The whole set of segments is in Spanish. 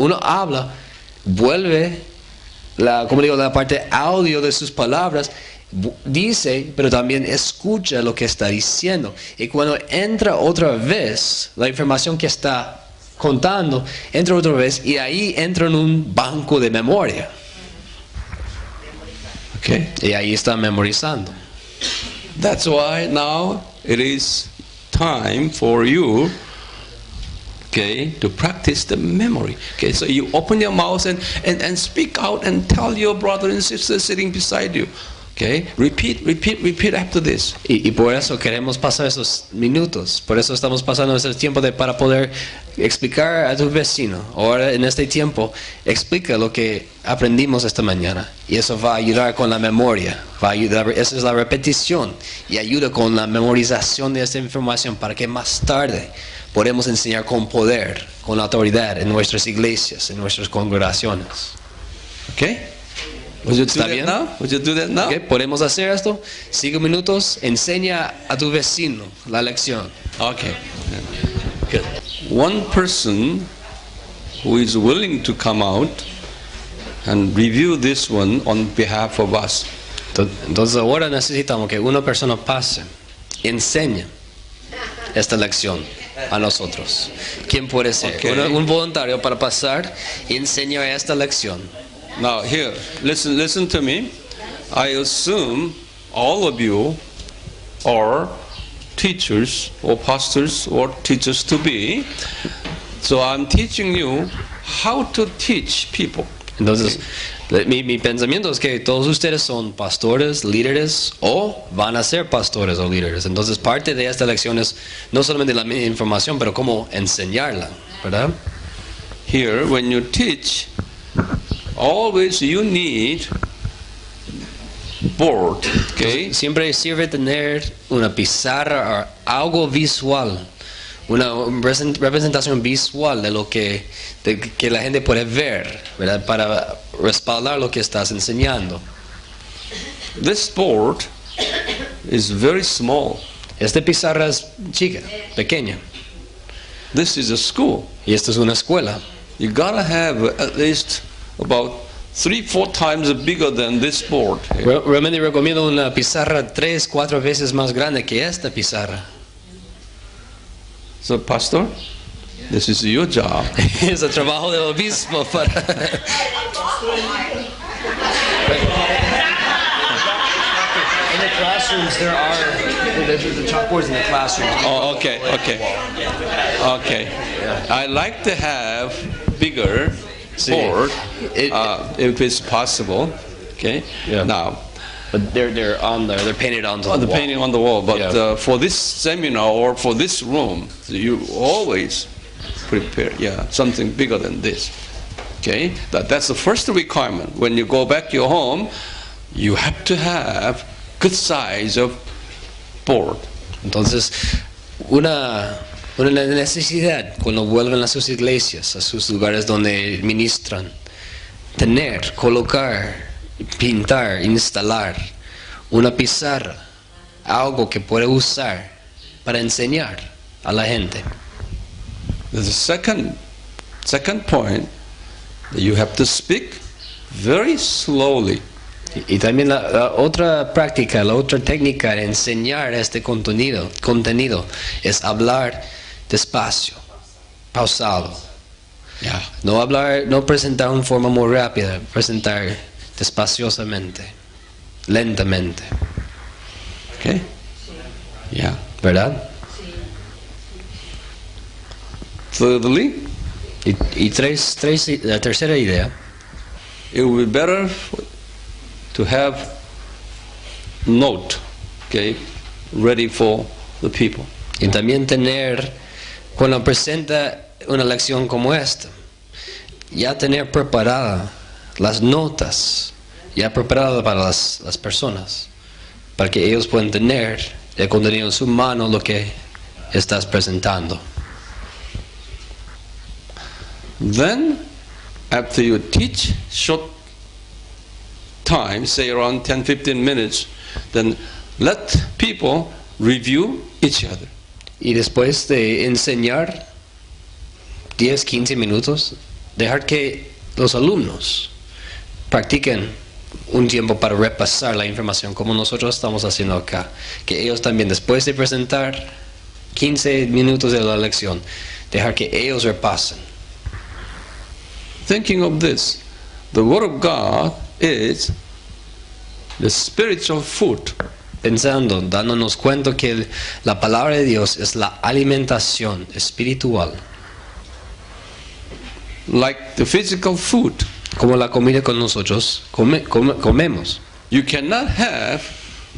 uno habla, vuelve como digo, la parte audio de sus palabras, dice, pero también escucha lo que está diciendo. Y cuando entra otra vez la información que está contando, entra otra vez y ahí entra en un banco de memoria. Okay. Y ahí está memorizando. That's why now it is time for you, okay, to practice the memory. Okay, so you open your mouth and speak out and tell your brother and sister sitting beside you. Okay, repeat after this. Y por eso queremos pasar esos minutos. Por eso estamos pasando ese tiempo para poder explicar a tu vecino. Ahora en este tiempo, explica lo que aprendimos esta mañana. Y eso va a ayudar con la memoria. Va a ayudar, esa es la repetición. Y ayuda con la memorización de esta información para que más tarde podamos enseñar con poder, con autoridad en nuestras iglesias, en nuestras congregaciones. Okay? Would you do ¿Está that bien? now? Would you do that now? Okay, ¿podemos hacer esto? 5 minutos, enseña a tu vecino la lección. Okay. Good. One person who is willing to come out and review this one on behalf of us. Entonces ahora necesitamos que una persona pase, enseñe esta lección a nosotros. ¿Quién puede ser? Okay. Un voluntario para pasar y enseñar esta lección. Now here, listen to me. I assume all of you are teachers or pastors or teachers to be. So I'm teaching you how to teach people. Entonces, mi pensamiento es que todos ustedes son pastores, líderes o van a ser pastores o líderes. Entonces, parte de esta lección es no solamente la información, pero cómo enseñarla, ¿verdad? Here, when you teach, always you need board, okay? Siempre sirve tener una pizarra o algo visual, una representación visual de lo que la gente puede ver, ¿verdad? Para respaldar lo que estás enseñando. This board is very small. Esta pizarra es chica, pequeña, This is a school. y esta es una escuela. You gotta have at least about 3-4 times bigger than this board. Realmente recomiendo una pizarra 3-4 veces más grande que esta pizarra. So, Pastor, this is your job. Es el trabajo del obispo para... In the classrooms there are the chalkboards in the classrooms. Oh, okay. I like to have bigger board if it's possible. Okay. Yeah. Now, But they're on there. They're painted onto the the wall. painting on the wall. But Yeah. for this seminar or for this room, you always prepare. Something bigger than this. Okay. That's the first requirement. When you go back to your home, you have to have good size of board. Entonces, una necesidad cuando vuelven a sus iglesias, a sus lugares donde ministran, tener, colocar, pintar, instalar una pizarra, algo que puede usar para enseñar a la gente. The second point, you have to speak very slowly. Y también la otra práctica, la otra técnica de enseñar este contenido es hablar despacio, pausado. No presentar en forma muy rápida, presentar despaciosamente, lentamente. Okay? Yeah. ¿Verdad? Thirdly, la tercera idea, it would be better to have note, okay, ready for the people. y también tener, cuando presenta una lección como esta, ya tener preparada las notas, ya preparada para las personas, para que ellos puedan tener el contenido en su mano, lo que estás presentando. Then, after you teach short time, say around 10-15 minutes, then let people review each other. Y después de enseñar 10-15 minutos, dejar que los alumnos practiquen un tiempo para repasar la información como nosotros estamos haciendo acá. Que ellos también, después de presentar 15 minutos de la lección, dejar que ellos repasen. Thinking of this, the Word of God is the spiritual food. Pensando, dándonos cuenta que la palabra de Dios es la alimentación espiritual. Like the physical food. Como la comida que nosotros comemos. You cannot have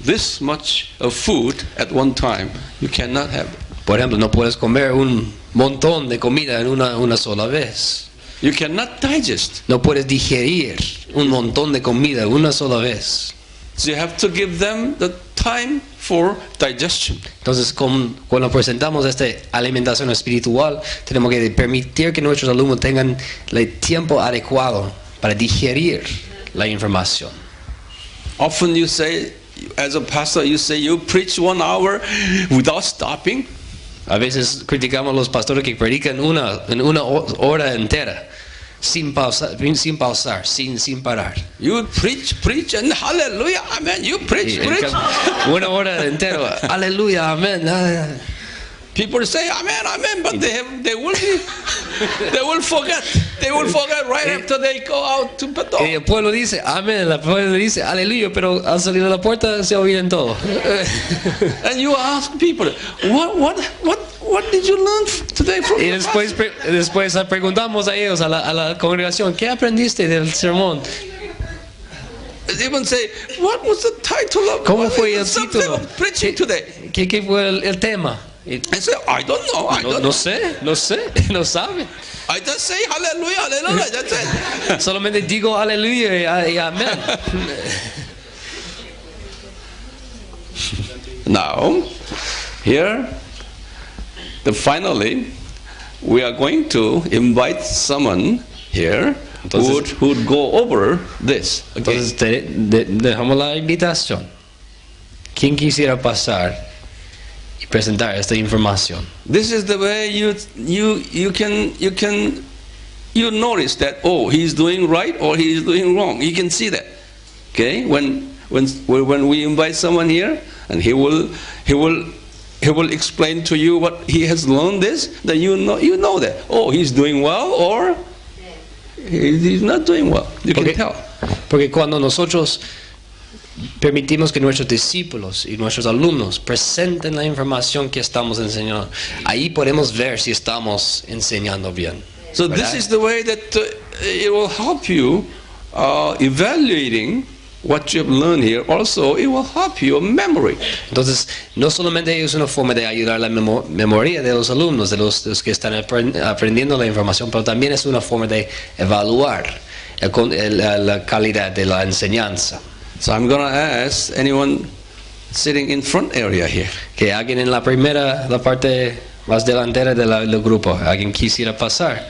this much of food at one time. You cannot have it. Por ejemplo, no puedes comer un montón de comida en una sola vez. You cannot digest. No puedes digerir un montón de comida una sola vez. So you have to give them the time for digestion. Entonces, cuando presentamos esta alimentación espiritual, tenemos que permitir que nuestros alumnos tengan el tiempo adecuado para digerir la información. Often you say, as a pastor, you say you preach 1 hour without stopping. A veces criticamos a los pastores que predican en una hora entera, sin pausar, sin parar. You preach, and hallelujah, amen. You preach. Una hora entera, aleluya, amén. People say amen, but they will forget. They will forget right after they go out to the door. Y el pueblo dice amén, el pueblo dice aleluya, pero al salir de la puerta se olvidan todo. And you ask people, what did you learn today from Y después preguntamos a ellos, a la congregación, ¿qué aprendiste del sermón? Even say, what was the title of ¿Cómo fue el título? Preaching today? ¿Qué fue el tema? I say, I don't know. No sé, no sabe. I just say hallelujah, that's it. Solamente digo aleluya y amén. Now, here, finally, we are going to invite someone here who would go over this. Okay? Entonces dejamos la invitación. ¿Quién quisiera pasar y presentar esta información? This is the way you notice that, oh, he's doing right or he's doing wrong. You can see that. Okay? When we invite someone here and he will explain to you what he has learned this, then you know that, oh, he's doing well or he's not doing well. You can tell. Porque cuando nosotros permitimos que nuestros discípulos y nuestros alumnos presenten la información que estamos enseñando, ahí podemos ver si estamos enseñando bien. So this is the way that it will help you evaluating what you have learned here. Also, it will help your memory. Entonces, no solamente es una forma de ayudar la memoria de los alumnos, de los que están aprendiendo la información, pero también es una forma de evaluar la calidad de la enseñanza. So I'm going to ask anyone sitting in front area here. Que alguien en la parte más delantera del grupo, alguien quisiera pasar.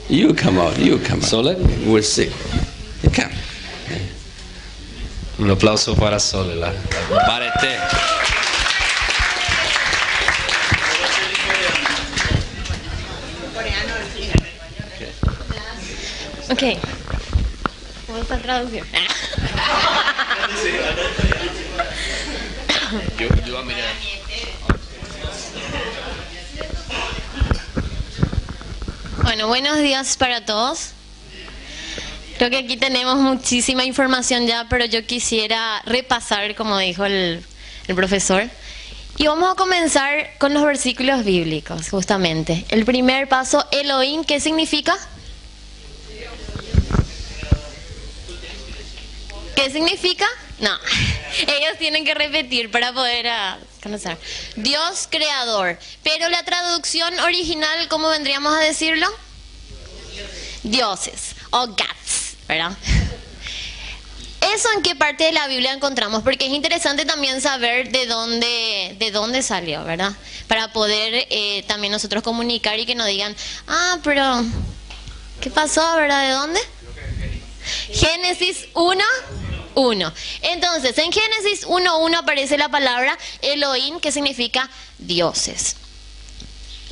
You come out. Sole. We'll see. You come. Un aplauso para Sole. Parete. Okay. Vamos a traducir. Bueno, buenos días para todos. Creo que aquí tenemos muchísima información ya, pero yo quisiera repasar, como dijo el profesor. Y vamos a comenzar con los versículos bíblicos, justamente. El primer paso, Elohim, ¿qué significa? ¿Qué significa? No, ellos tienen que repetir para poder conocer. Dios creador. Pero la traducción original, ¿cómo vendríamos a decirlo? Dioses o gods, ¿verdad? ¿Eso en qué parte de la Biblia encontramos? Porque es interesante también saber de dónde salió, ¿verdad? Para poder también nosotros comunicar y que nos digan, pero ¿qué pasó, verdad? ¿De dónde? Génesis 1:1. Entonces, en Génesis 1:1 aparece la palabra Elohim, que significa dioses.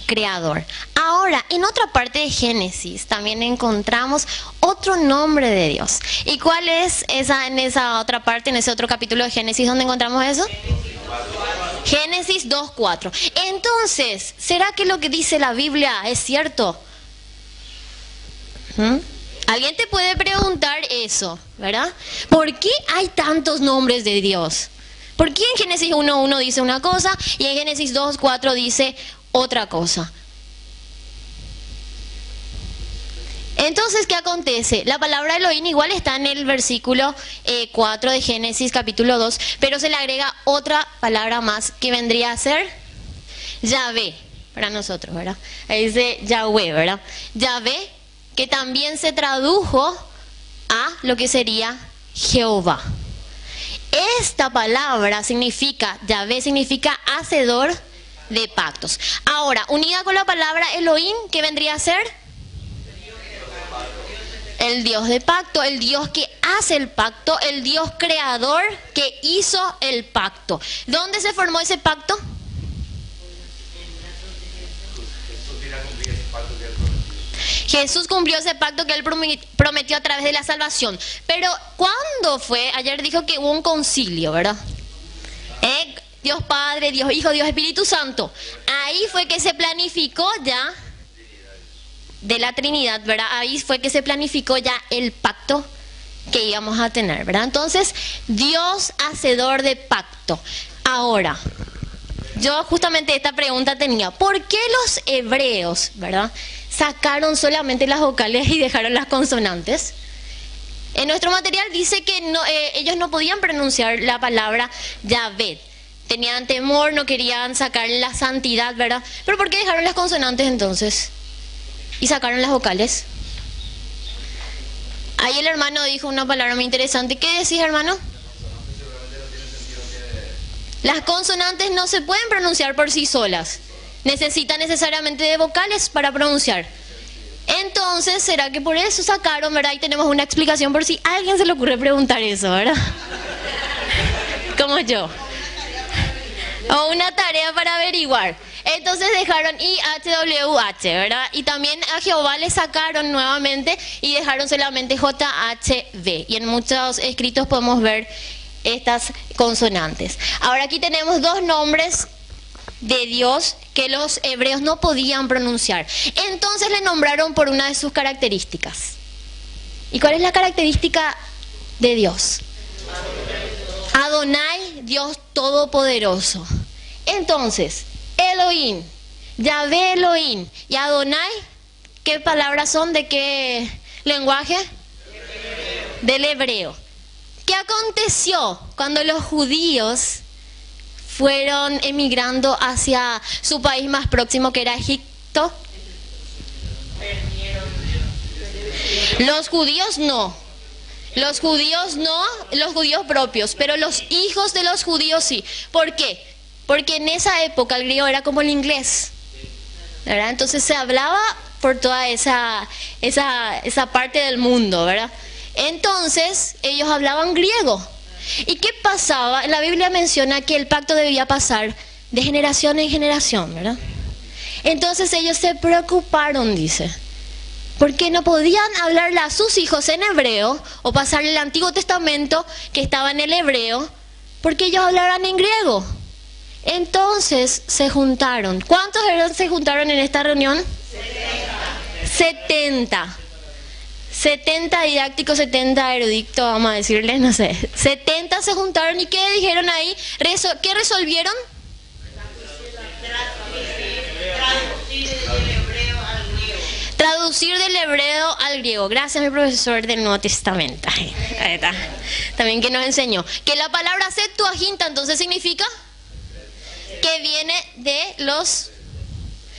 creador. Ahora, en otra parte de Génesis también encontramos otro nombre de Dios. ¿Y cuál es en esa otra parte, en ese otro capítulo de Génesis, donde encontramos eso? Génesis 2:4. Entonces, ¿será que lo que dice la Biblia es cierto? Alguien te puede preguntar eso, ¿verdad? ¿Por qué hay tantos nombres de Dios? ¿Por qué en Génesis 1:1 dice una cosa y en Génesis 2:4 dice otra cosa? Entonces, ¿qué acontece? La palabra Elohim igual está en el versículo 4 de Génesis capítulo 2, pero se le agrega otra palabra más que vendría a ser Yahvé para nosotros, ¿verdad? Ahí dice Yahweh, ¿verdad? Yahvé, que también se tradujo a lo que sería Jehová. Esta palabra significa, Yahvé significa hacedor de pactos. Ahora, unida con la palabra Elohim, ¿qué vendría a ser? El Dios de pacto, el Dios que hace el pacto, el Dios creador que hizo el pacto. ¿Dónde se formó ese pacto? Jesús cumplió ese pacto que él prometió a través de la salvación. Pero ¿cuándo fue? Ayer dijo que hubo un concilio, ¿verdad? Dios Padre, Dios Hijo, Dios Espíritu Santo. Ahí fue que se planificó ya de la Trinidad, ¿verdad? Ahí fue que se planificó ya el pacto que íbamos a tener, ¿verdad? Entonces, Dios hacedor de pacto. Ahora, yo justamente esta pregunta tenía, ¿por qué los hebreos, ¿verdad?, sacaron solamente las vocales y dejaron las consonantes? En nuestro material dice que ellos no podían pronunciar la palabra Yahvé. Tenían temor, no querían sacar la santidad, ¿verdad? ¿Pero por qué dejaron las consonantes entonces? Y sacaron las vocales. Ahí el hermano dijo una palabra muy interesante. ¿Qué decís, hermano? Las consonantes no se pueden pronunciar por sí solas. Necesitan necesariamente de vocales para pronunciar. Entonces, ¿será que por eso sacaron, verdad? Y tenemos una explicación por si a alguien se le ocurre preguntar eso, ¿verdad? Como yo. O una tarea para averiguar. Entonces dejaron IHWH, ¿verdad? Y también a Jehová le sacaron nuevamente y dejaron solamente JHV. Y en muchos escritos podemos ver estas consonantes. Ahora aquí tenemos dos nombres de Dios que los hebreos no podían pronunciar. Entonces le nombraron por una de sus características. ¿Y cuál es la característica de Dios? Adonai, Dios Todopoderoso. Entonces, Elohim, Yahvé Elohim y Adonai, ¿qué palabras son? ¿De qué lenguaje? Del hebreo. ¿Qué aconteció cuando los judíos fueron emigrando hacia su país más próximo, que era Egipto? Los judíos no. Los judíos no, los judíos propios, pero los hijos de los judíos sí. ¿Por qué? Porque en esa época el griego era como el inglés, ¿verdad? Entonces se hablaba por toda esa parte del mundo, ¿verdad? Entonces ellos hablaban griego. ¿Y qué pasaba? La Biblia menciona que el pacto debía pasar de generación en generación, ¿verdad? Entonces ellos se preocuparon, dice, porque no podían hablarle a sus hijos en hebreo o pasarle el Antiguo Testamento que estaba en el hebreo, porque ellos hablaban en griego. Entonces se juntaron. ¿Cuántos hebreos se juntaron en esta reunión? 70. 70 didácticos, 70 eruditos, vamos a decirles, no sé. 70 se juntaron y ¿qué dijeron ahí? ¿Qué resolvieron? Traducir del hebreo al griego. Gracias, mi profesor del Nuevo Testamento. Ahí está. También que nos enseñó. Que la palabra Septuaginta entonces significa que viene de los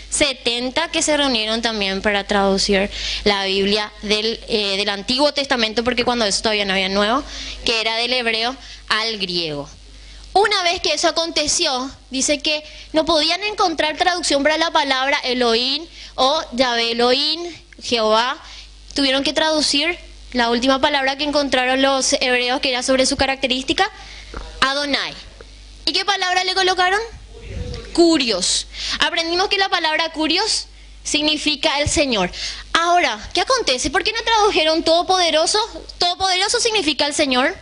70 que se reunieron también para traducir la Biblia del Antiguo Testamento, porque cuando eso todavía no había nuevo, que era del hebreo al griego. Una vez que eso aconteció, dice que no podían encontrar traducción para la palabra Elohim o Yahvé Elohim, Jehová. Tuvieron que traducir la última palabra que encontraron los hebreos, que era sobre su característica, Adonai. ¿Y qué palabra le colocaron? Curios. Aprendimos que la palabra curios significa el Señor. Ahora, ¿qué acontece? ¿Por qué no tradujeron todopoderoso? Todopoderoso significa el Señor.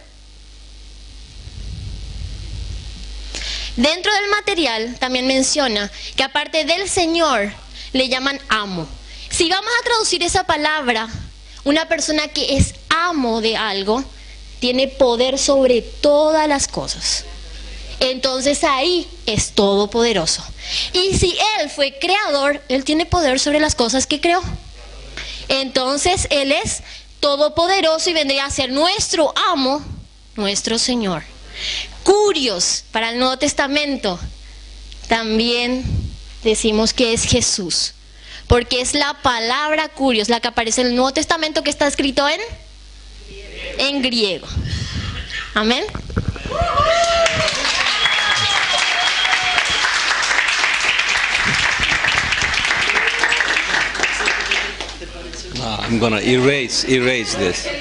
Dentro del material también menciona que aparte del Señor le llaman amo. Si vamos a traducir esa palabra, una persona que es amo de algo tiene poder sobre todas las cosas. Entonces ahí es todopoderoso. Y si Él fue creador, Él tiene poder sobre las cosas que creó. Entonces Él es todopoderoso y vendría a ser nuestro amo, nuestro Señor. Curios para el Nuevo Testamento también decimos que es Jesús, porque es la palabra curios la que aparece en el Nuevo Testamento, que está escrito en griego. Amén. I'm gonna erase this. Yo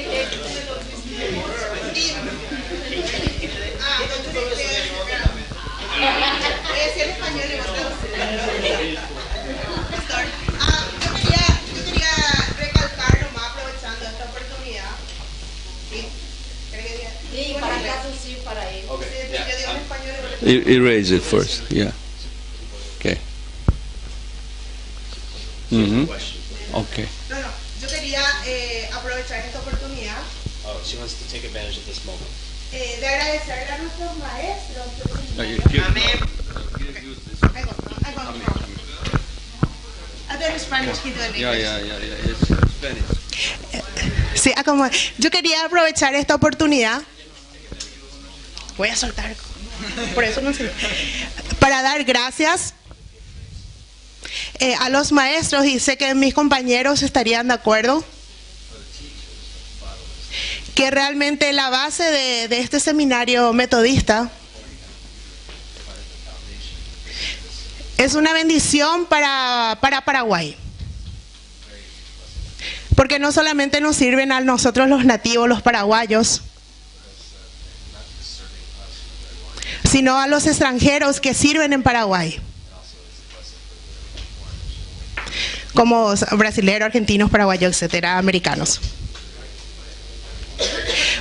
quería recalcar nomás, aprovechando esta oportunidad. Sí, para traducir para él. Yo digo en español. Erase it first. Yeah. Okay. Okay. No, yo quería aprovechar esta oportunidad Oh, she wants to take advantage of this moment. de agradecerle a nuestros maestros. Amén. Yeah. It's Spanish. Sí, yo quería aprovechar esta oportunidad. Voy a soltar. Por eso no sé. Para dar gracias a los maestros, y sé que mis compañeros estarían de acuerdo, que realmente la base de este seminario metodista es una bendición para Paraguay. Porque no solamente nos sirven a nosotros los nativos, los paraguayos, sino a los extranjeros que sirven en Paraguay, como brasileños, argentinos, paraguayos, etcétera, americanos.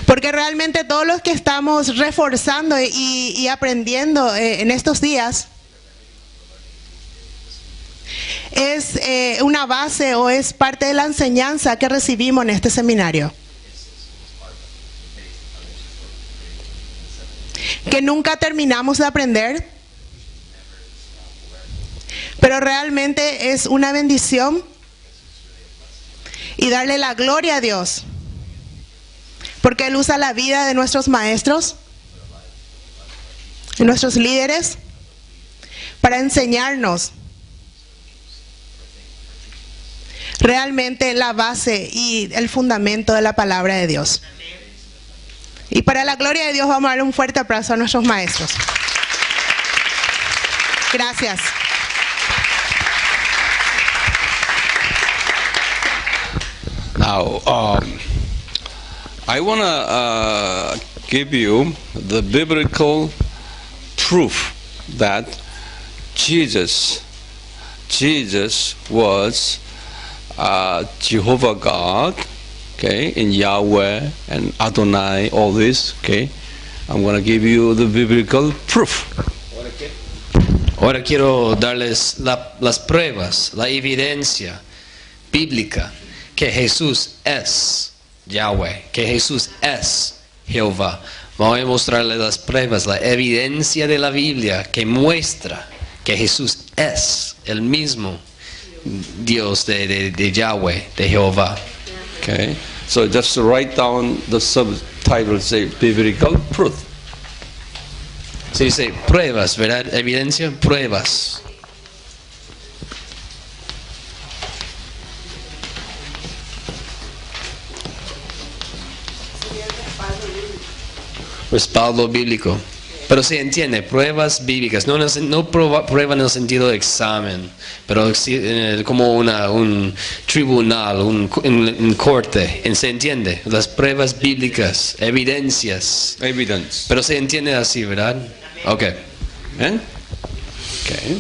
Porque realmente todos los que estamos reforzando y aprendiendo en estos días es una base o es parte de la enseñanza que recibimos en este seminario. Que nunca terminamos de aprender, pero realmente es una bendición y darle la gloria a Dios, porque Él usa la vida de nuestros maestros, de nuestros líderes, para enseñarnos realmente la base y el fundamento de la palabra de Dios. Y para la gloria de Dios vamos a darle un fuerte aplauso a nuestros maestros. Gracias. Now, I want to give you the biblical proof that Jesus was Jehovah God, okay, in Yahweh and Adonai, all this, okay. I'm going to give you the biblical proof. Ahora quiero darles las pruebas, la evidencia bíblica que Jesús es Yahweh, que Jesús es Jehová. Voy a mostrarles las pruebas, la evidencia de la Biblia que muestra que Jesús es el mismo Dios de Yahweh, de Jehová. Okay, so just write down the subtitle, say biblical proof. Se dice pruebas, ¿verdad? Evidencia, pruebas. Respaldo bíblico. Pero se entiende, pruebas bíblicas, no prueba en el sentido de examen, pero como un tribunal, un corte, se entiende, las pruebas bíblicas, evidencias. Evidence. Pero se entiende así, ¿verdad? Ok. ¿Eh? Okay.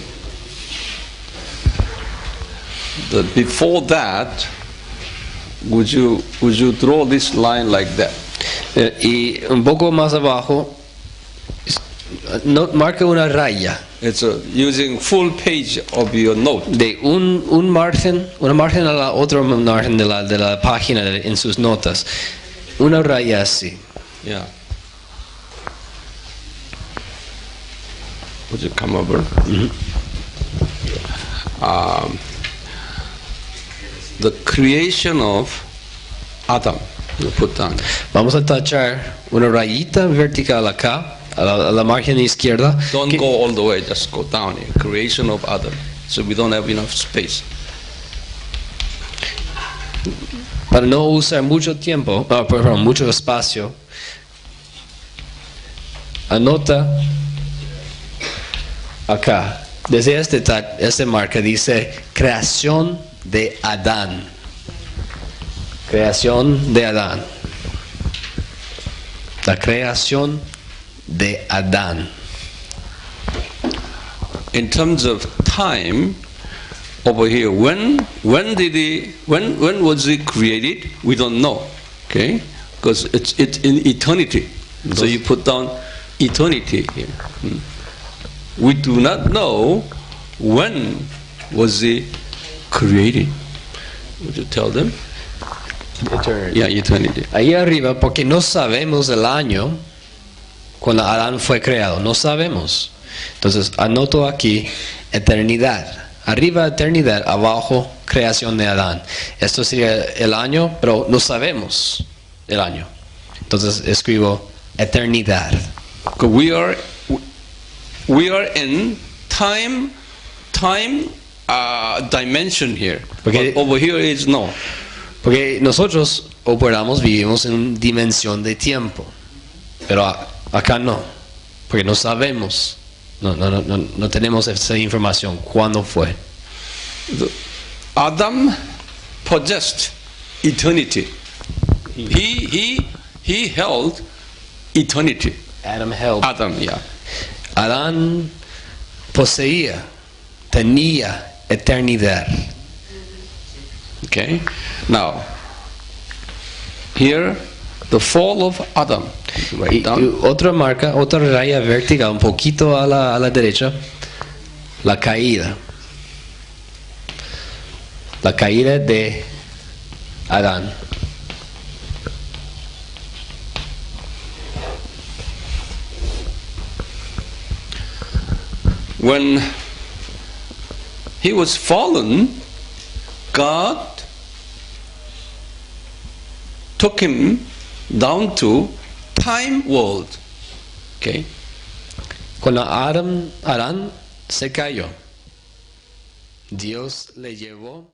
Before that, would you draw this line like that? Y un poco más abajo, marca una raya It's using full page of your note. de un margen, una margen a la otra margen de la página en sus notas. Una raya así. Yeah. Would you come over? The creation of Adam. You put down. Vamos a tachar una rayita vertical acá, a la margen izquierda. Don't que- go all the way, just go down here. Creation of Adam. So we don't have enough space. Para no usar mucho tiempo, perdón, mucho espacio, anota acá, desde este marca dice creación de Adán. Creación de Adán. La creación de Adán. In terms of time, over here, when was he created? We don't know, okay? Because it's in eternity. So you put down eternity here. We do not know when was he created. Would you tell them? Yeah, eternity. Ahí arriba, porque no sabemos el año cuando Adán fue creado, no sabemos. Entonces anoto aquí eternidad. Arriba eternidad, abajo creación de Adán. Esto sería el año, pero no sabemos el año. Entonces escribo eternidad. 'Cause we are in time dimension here. Okay. But over here is no. Porque nosotros operamos, vivimos en dimensión de tiempo. Pero acá no. Porque no sabemos. No tenemos esa información. ¿Cuándo fue? Adam possessed eternity. He held eternity. Adam held. Adam, yeah. Adán poseía, tenía eternidad. Okay. Now, here the fall of Adam. Y Write down. otra marca, otra raya vertical, un poquito a la derecha, la caída. La caída de Adán. When he was fallen, God took him down to time world. Okay. Cuando Adán se cayó, Dios le llevó